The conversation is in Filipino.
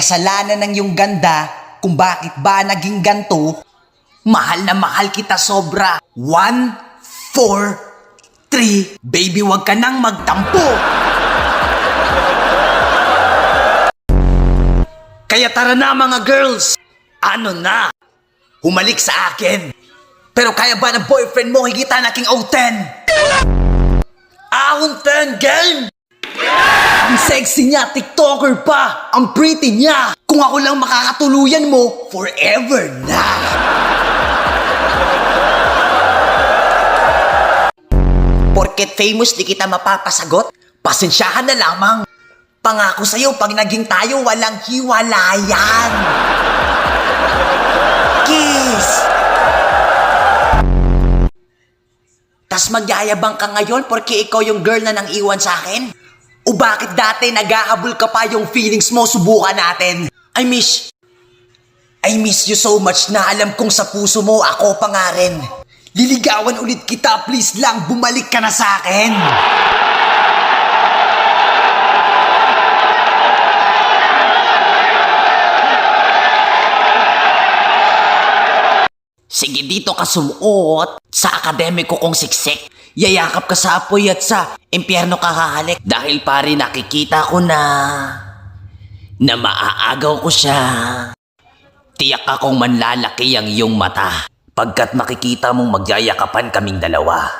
kasalanan ng iyong ganda kung bakit ba naging ganto. Mahal na mahal kita sobra. 1, 4, 3. Baby, wag ka nang magtampo. Kaya tara na mga girls. Ano na? Humalik sa akin. Pero kaya ba ng boyfriend mo higita na king O10? Ahon 10 game! Ang sexy niya, TikToker pa! Ang pretty niya! Kung ako lang makakatuluyan mo, forever na! Porket famous di kita mapapasagot, pasensyahan na lamang. Pangako sa'yo, pag naging tayo, walang hiwalayan. Kiss! Tas magyayabang ka ngayon porque ikaw yung girl na nang iwan sa akin? O bakit dati naghahabol ka pa yung feelings mo, subukan natin? I miss you so much na alam kong sa puso mo ako pa nga rin. Liligawan ulit kita, please lang, bumalik ka na sa akin. Sige dito ka sumuot sa akademiko kong siksik. Yayakap ka sa apoy at sa impyerno ka hahalik. Dahil pare nakikita ko na maaagaw ko siya. Tiyak akong manlalaki ang iyong mata pagkat makikita mong magyayakapan kaming dalawa.